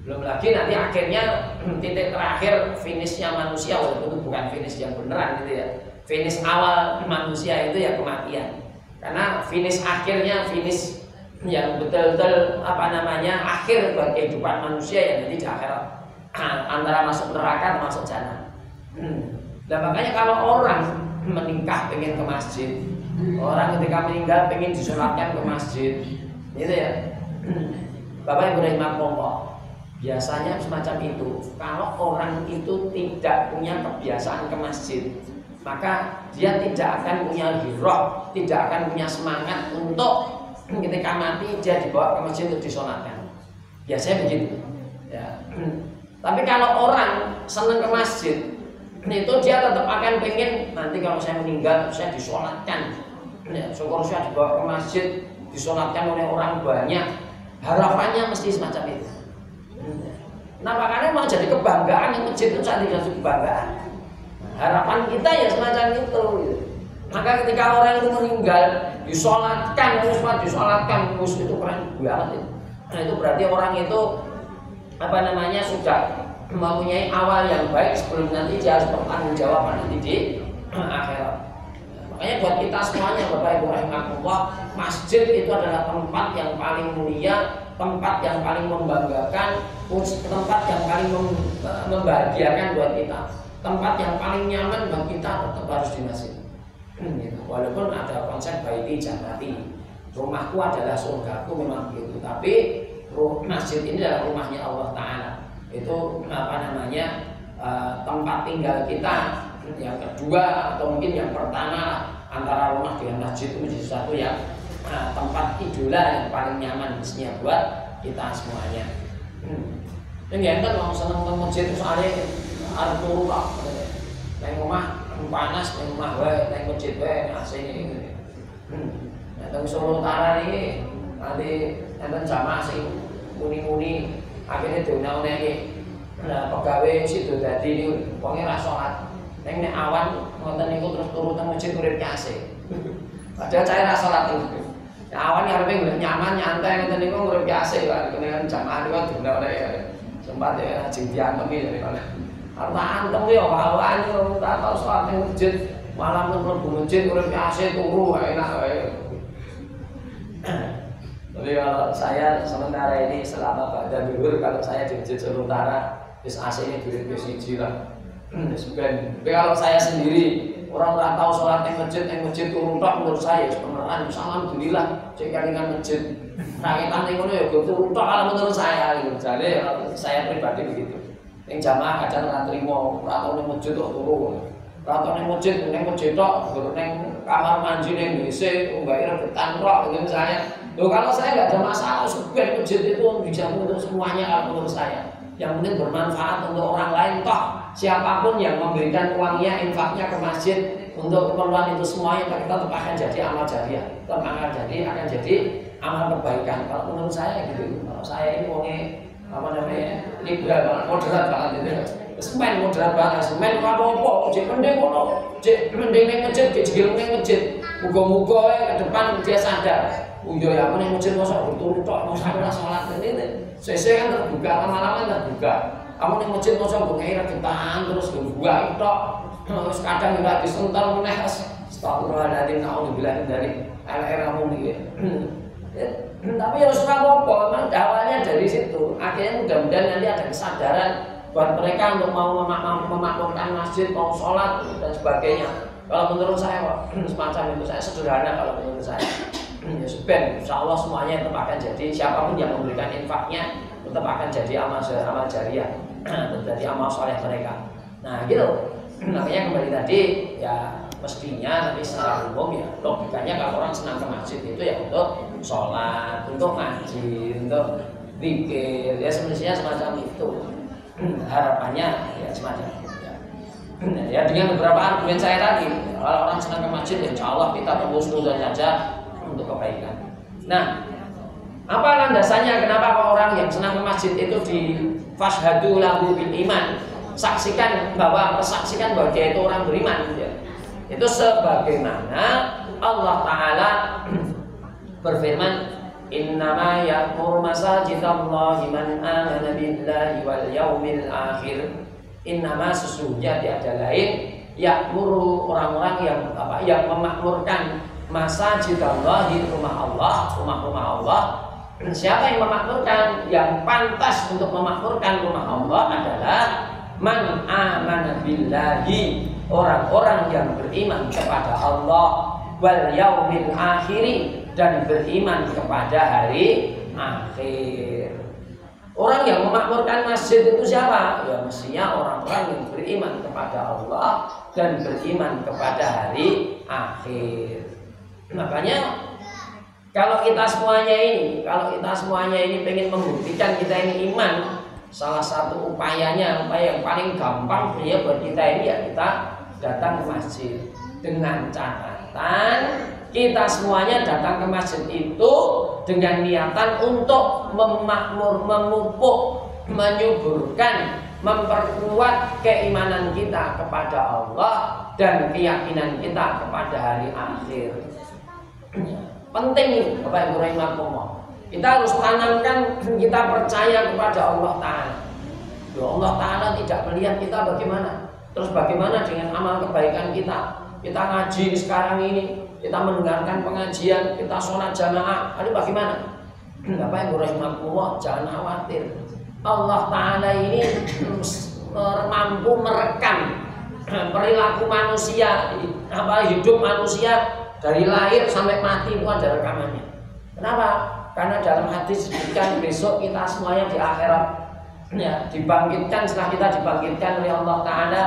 Belum lagi nanti akhirnya titik terakhir finishnya manusia, walaupun itu bukan finish yang beneran gitu ya. Finish awal manusia itu ya kematian. Karena finish akhirnya, finish yang betul-betul akhir buat kehidupan manusia ya nanti di akhirat, antara masuk neraka dan masuk jannah. Dan makanya kalau orang menikah pengen ke masjid, orang ketika meninggal pengen disolatkan ke masjid, gitu ya. Bapak Ibu rahimakumullah, biasanya semacam itu. Kalau orang itu tidak punya kebiasaan ke masjid, maka dia tidak akan punya hirah, tidak akan punya semangat untuk ketika mati dia dibawa ke masjid untuk disolatkan. Biasanya begitu ya. Tapi kalau orang senang ke masjid, itu dia tetap akan pengen nanti kalau saya meninggal saya disolatkan ya, syukur saya dibawa ke masjid disolatkan oleh orang banyak. Harapannya mesti semacam itu. Nah makanya mau jadi kebanggaan, yang masjid itu saat jadi kebanggaan. Harapan kita ya semacam itu. Maka ketika orang itu meninggal disolatkan, itu itu keren banget itu. Nah itu berarti orang itu sudah mempunyai awal yang baik sebelum nanti dia harus bertanggung jawab nanti di akhirat. Makanya buat kita semuanya Bapak Ibu rahimakumullah, masjid itu adalah tempat yang paling mulia, tempat yang paling membanggakan, tempat yang paling membahagiakan buat kita, tempat yang paling nyaman buat kita tetap harus di masjid. Walaupun ada konsep baiti jannati, rumahku adalah surgaku, memang begitu, tapi masjid ini adalah rumahnya Allah Ta'ala. Itu tempat tinggal kita yang kedua atau mungkin yang pertama antara rumah dengan masjid itu menjadi sesuatu yang tempat idola yang paling nyaman mestinya buat kita semuanya. Ini kan mau seneng ke masjid soalnya harus turu lah. Neng rumah panas, neng rumah neng masjid AC ini. Datang Solo Utara ini nanti nonton jamaah sih muni-muni akhirnya diundang lagi. Nah pegawai situ tadi ini pokoknya rasolat. Neng awan ngonten niku terus turu teng masjid urip AC. Padahal saya rasolat itu. Awan yang lebih nyaman nyantai ngonten niku urip AC kan kene jamaah niku diundang oleh sempat ya jintian kami dari mana. Arep antem yo awan yo tak tau salat ning masjid malam mlebu masjid urip AC turu enak wae. Tapi kalau saya sementara ini selama pada libur kalau saya di masjid Solo Utara bis AC ini duit bis siji lah. Tapi kalau saya sendiri orang tahu sholat yang masjid turun tok menurut saya beneran alhamdulillah cek kalingan masjid rakyatan yang ya turun tok kalau menurut saya gitu. Jadi saya pribadi begitu. Yang jamaah kadang nggak terima atau yang masjid tok turun atau yang masjid tok yang kamar mandi yang WC nggak rebutan tok gitu misalnya. Loh kalau saya nggak ada masalah sebenarnya masjid itu dijamin untuk semuanya kalau menurut saya. Yang penting bermanfaat untuk orang lain toh siapapun yang memberikan uangnya infaknya ke masjid untuk keperluan itu semuanya kita tetap akan jadi amal jariah, tetap akan jadi amal kebaikan. Kalau menurut saya gitu. Kalau saya ini uangnya liberal, moderat banget gitu. Semen moderat banget, semen apa-apa, cek mending ngono, cek mending ning masjid, cek jilung ning masjid. Muga-muga ke depan dia sadar. Yo ya aku ning masjid mosok berturu tok, mosok ora salat ini. Sese kan terbuka, lama-lama terbuka. Kamu ning masjid mosok nggo ngira ketan terus gua tok. Terus kadang ora disental meneh. Astagfirullahaladzim, naudzubillah dari LR kamu iki. Tapi ya ora apa-apa, memang awalnya dari situ. Akhirnya mudah-mudahan nanti ada kesadaran buat mereka untuk mau memakmurkan masjid, mau sholat dan sebagainya. Kalau menurut saya semacam itu saya sederhana kalau menurut saya. Ya sudah, insya Allah semuanya tetap akan jadi siapapun yang memberikan infaknya tetap akan jadi amal jariah, jadi amal soleh mereka. Nah gitu, namanya kembali tadi ya mestinya tapi secara umum ya logikanya kalau orang senang ke masjid itu ya untuk sholat, untuk ngaji, untuk zikir, ya semestinya semacam itu. Harapannya ya semacam itu. Ya dengan beberapa argumen saya tadi, kalau orang senang ke masjid ya insya Allah kita tembus saja untuk kebaikan. Nah, apa landasannya kenapa orang yang senang ke masjid itu di fashhadu lahu bil iman, persaksikan bahwa dia itu orang beriman ya. Itu sebagaimana Allah Ta'ala berfirman Innama ya'muru masajidallahi man amana billahi wal yaumil akhir. Innama sesungguhnya tiada lain ya'muru orang-orang yang memakmurkan masajidallahi rumah Allah, rumah-rumah Allah. Siapa yang memakmurkan? Yang pantas untuk memakmurkan rumah Allah adalah man amana billahi, orang-orang yang beriman kepada Allah, wal yaumil akhiri, dan beriman kepada hari akhir. Orang yang memakmurkan masjid itu siapa? Ya mestinya orang-orang yang beriman kepada Allah dan beriman kepada hari akhir. Makanya kalau kita semuanya ini pengen membuktikan kita ini iman, salah satu upaya yang paling gampang buat kita ini ya kita datang ke masjid. Dengan catatan kita semuanya datang ke masjid itu dengan niatan untuk memupuk, menyuburkan, memperkuat keimanan kita kepada Allah dan keyakinan kita kepada hari akhir. Penting Bapak Ibu rahimakumullah. Kita harus tanamkan kita percaya kepada Allah Ta'ala. Allah Ta'ala tidak melihat kita bagaimana. Terus bagaimana dengan amal kebaikan kita? Kita ngaji sekarang ini, kita mendengarkan pengajian, kita sholat jamaah. Lalu bagaimana? Bapak Ibu rahimakumullah, jangan khawatir. Allah Ta'ala ini mampu merekam perilaku manusia, hidup manusia dari lahir sampai mati itu ada rekamannya. Kenapa? Karena dalam hadis disebutkan besok kita semuanya di akhirat ya dibangkitkan, setelah kita dibangkitkan oleh Allah Ta'ala